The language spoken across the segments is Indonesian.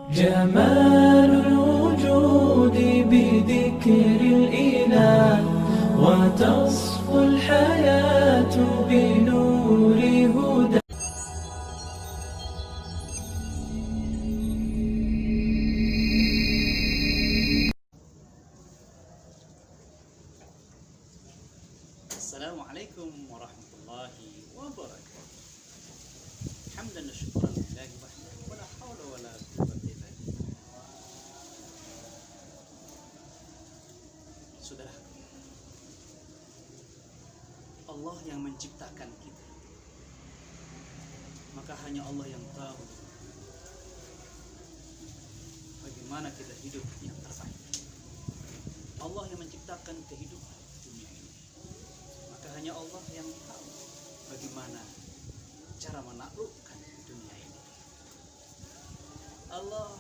جمال الوجود بذكر الإله وتصفو الحياة بنور هدى. Assalamualaikum warahmatullahi wabarakatuh. Hamdan wa syukran lillahi wahdahu wa la haula wa la quwwata illa billah. Saudara, Allah yang menciptakan kita, maka hanya Allah yang tahu bagaimana kita hidup yang terbaik. Allah yang menciptakan kehidupan dunia ini, maka hanya Allah yang tahu bagaimana cara menaklukkan dunia ini. Allah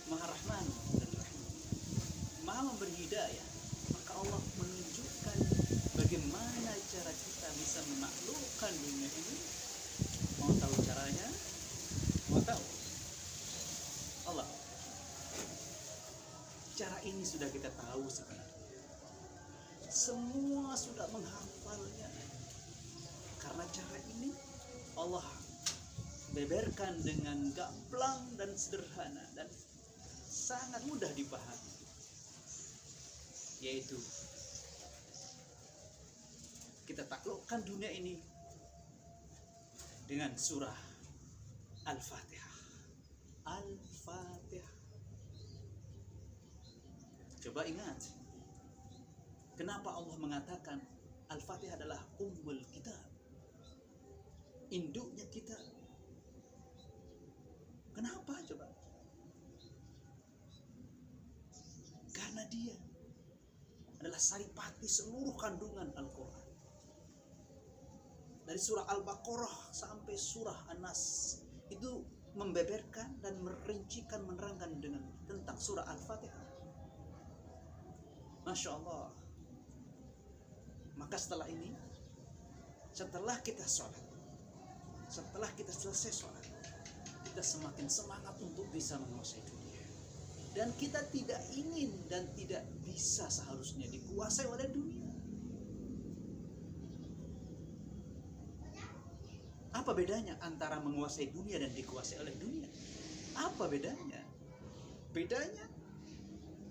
Maha Rahman dan Rahim, Maha memberi hidayah, maka Allah menunjukkan bagaimana cara kita bisa menaklukkan dunia ini. Mau tahu caranya? Mau tahu? Allah. Cara ini sudah kita tahu sebenarnya. Semua sudah menghafalnya. Karena cara ini Allah beberkan dengan gamblang dan sederhana dan sangat mudah dipahami, yaitu kita taklukkan dunia ini dengan surah Al-Fatihah. Al-Fatihah. Coba ingat, kenapa Allah mengatakan Al-Fatihah adalah ummul kitab, induknya kitab? Kenapa coba? Karena dia adalah saripati seluruh kandungan Al-Quran. Dari surah Al-Baqarah sampai surah An-Nas itu membeberkan dan merincikan, menerangkan dengan tentang surah Al-Fatihah. Masya Allah. Maka setelah ini, setelah kita sholat, setelah kita selesai sholat, kita semakin semangat untuk bisa menguasai dunia. Dan kita tidak ingin dan tidak bisa seharusnya dikuasai oleh dunia. Apa bedanya antara menguasai dunia dan dikuasai oleh dunia? Apa bedanya? Bedanya,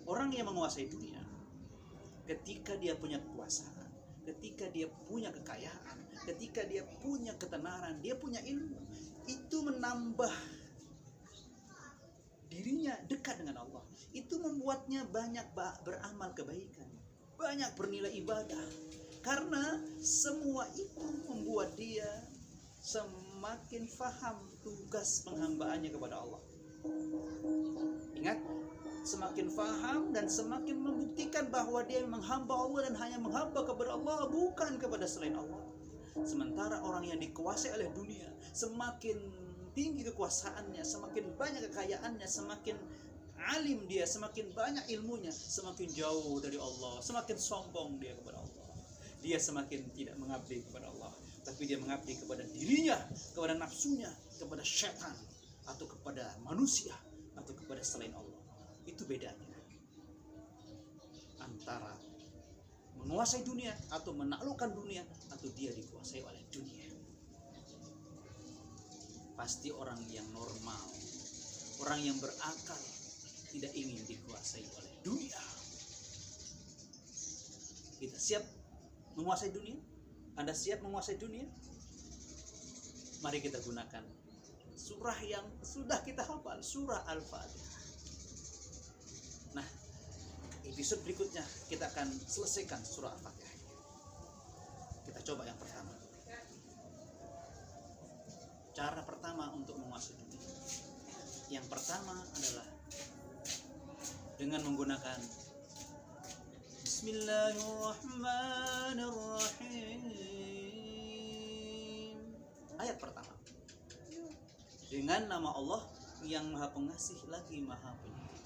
orang yang menguasai dunia, ketika dia punya kekuasaan, ketika dia punya kekayaan, ketika dia punya ketenaran, dia punya ilmu, itu menambah dirinya dekat dengan Allah. Itu membuatnya banyak beramal kebaikan, banyak bernilai ibadah. Karena semua itu membuat dia semakin faham tugas penghambaannya kepada Allah. Ingat, semakin faham dan semakin membuktikan bahwa dia menghamba Allah dan hanya menghamba kepada Allah, bukan kepada selain Allah. Sementara orang yang dikuasai oleh dunia, semakin tinggi kekuasaannya, semakin banyak kekayaannya, semakin alim dia, semakin banyak ilmunya, semakin jauh dari Allah, semakin sombong dia kepada Allah. Dia semakin tidak mengabdi kepada Allah, tapi dia mengabdi kepada dirinya, kepada nafsunya, kepada syaitan, atau kepada manusia, atau kepada selain Allah. Itu bedanya antara menguasai dunia atau menaklukkan dunia, atau dia dikuasai oleh dunia. Pasti orang yang normal, orang yang berakal, tidak ingin dikuasai oleh dunia. Kita siap menguasai dunia? Anda siap menguasai dunia? Mari kita gunakan surah yang sudah kita hafal, surah Al-Fatihah. Nah, episode berikutnya kita akan selesaikan surah Al-Fatihah. Kita coba yang pertama. Cara pertama untuk menguasai dunia, yang pertama adalah dengan menggunakan Bismillahirrahmanirrahim. Ayat pertama, dengan nama Allah yang Maha Pengasih lagi Maha Penyayang.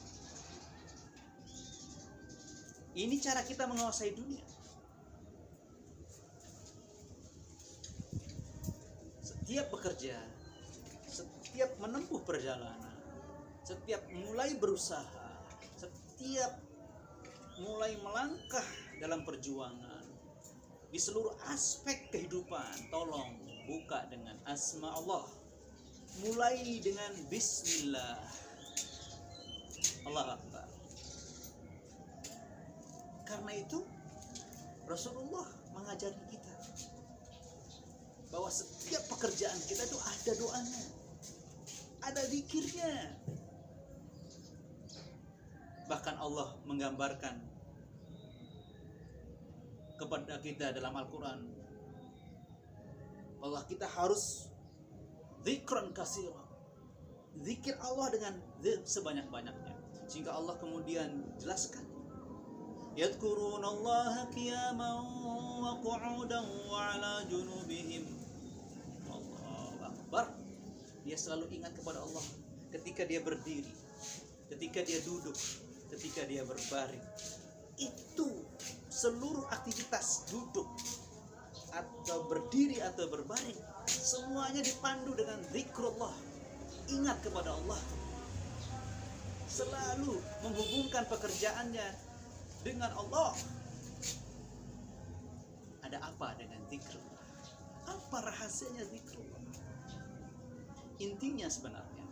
Ini cara kita menguasai dunia. Setiap bekerja, setiap menempuh perjalanan, setiap mulai berusaha, setiap mulai melangkah dalam perjuangan di seluruh aspek kehidupan, tolong buka dengan asma Allah. Mulai dengan bismillah. Allah Akbar. Karena itu Rasulullah mengajari kita bahwa setiap pekerjaan kita itu ada doanya, ada zikirnya. Bahkan Allah menggambarkan kepada kita dalam Al-Quran bahwa kita harus zikran katsira, zikir Allah dengan sebanyak-banyaknya. Sehingga Allah kemudian jelaskan, yadhkurunallaha qiyaman wa qu'udan wa 'ala junubihim. Allahu Akbar. Dia selalu ingat kepada Allah ketika dia berdiri, ketika dia duduk, ketika dia berbaring. Itu seluruh aktivitas duduk atau berdiri atau berbaring, semuanya dipandu dengan zikrullah. Ingat kepada Allah. Selalu menghubungkan pekerjaannya dengan Allah. Ada apa dengan zikrullah? Apa rahasianya zikrullah? Intinya sebenarnya,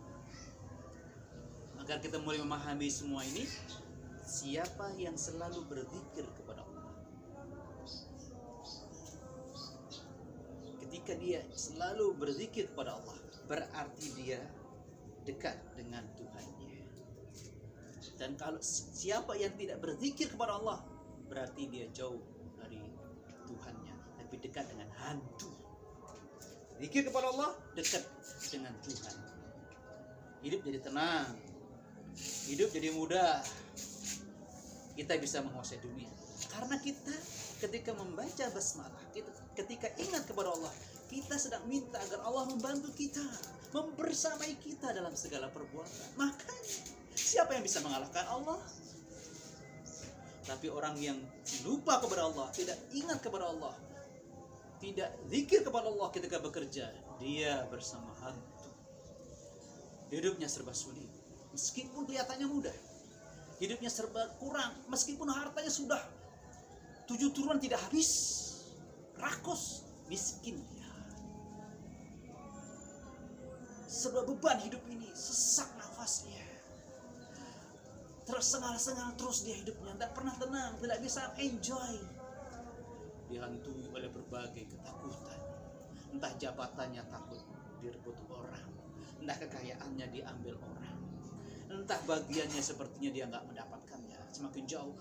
agar kita mulai memahami semua ini, siapa yang selalu berzikir kepada Allah, ketika dia selalu berzikir kepada Allah, berarti dia dekat dengan Tuhannya. Dan kalau siapa yang tidak berzikir kepada Allah, berarti dia jauh dari Tuhannya, tapi dekat dengan hantu. Zikir kepada Allah, dekat dengan Tuhan. Hidup jadi tenang, hidup jadi mudah. Kita bisa menguasai dunia karena kita ketika membaca basmalah, ketika ingat kepada Allah, kita sedang minta agar Allah membantu kita, membersamai kita dalam segala perbuatan. Makanya siapa yang bisa mengalahkan Allah? Tapi orang yang lupa kepada Allah, tidak ingat kepada Allah, tidak zikir kepada Allah ketika bekerja, dia bersama hantu. Hidupnya serba sulit, meskipun kelihatannya mudah. Hidupnya serba kurang, meskipun hartanya sudah 7 turunan tidak habis. Rakus, miskin dia. Serba beban hidup ini, sesak nafasnya, tersengal-sengal terus dia hidupnya, tidak pernah tenang, tidak bisa enjoy. Dihantui oleh berbagai ketakutan. Entah jabatannya takut direbut orang, entah kekayaannya diambil orang, entah bagiannya sepertinya dia nggak mendapatkannya. Semakin jauh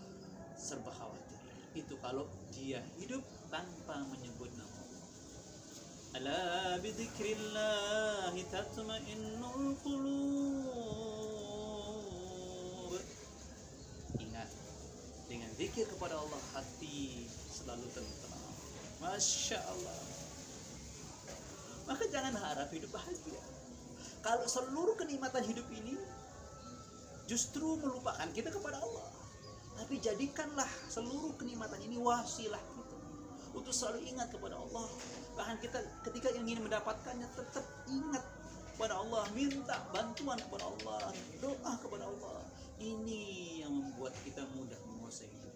serba khawatir. Itu kalau dia hidup tanpa menyebut nama Allah. Ala bidzikrillah tatma'innul qulub. Ingat, dengan zikir kepada Allah hati selalu tentram. Masya Allah. Maka jangan harap hidup bahagia kalau seluruh kenikmatan hidup ini justru melupakan kita kepada Allah. Tapi jadikanlah seluruh kenikmatan ini wasilah kita untuk selalu ingat kepada Allah. Bahkan kita ketika ingin mendapatkannya tetap ingat kepada Allah, minta bantuan kepada Allah, doa kepada Allah. Ini yang membuat kita mudah menguasai hidup.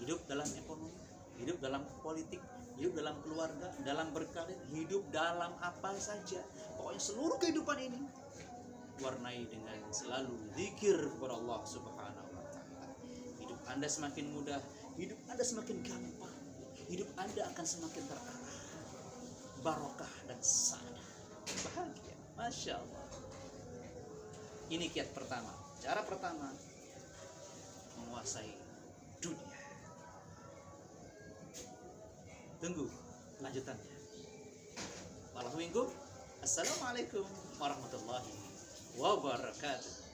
Hidup dalam ekonomi, hidup dalam politik, hidup dalam keluarga, dalam berkarir, hidup dalam apa saja. Pokoknya seluruh kehidupan ini warnai dengan selalu zikir kepada Allah Subhanahu wa Ta'ala. Hidup Anda semakin mudah, hidup Anda semakin gampang, hidup Anda akan semakin terarah, barokah dan saada, bahagia. Masya Allah. Ini kiat pertama, cara pertama menguasai dunia. Tunggu lanjutannya. Malam minggu. Assalamualaikum warahmatullahi wabarakatuh.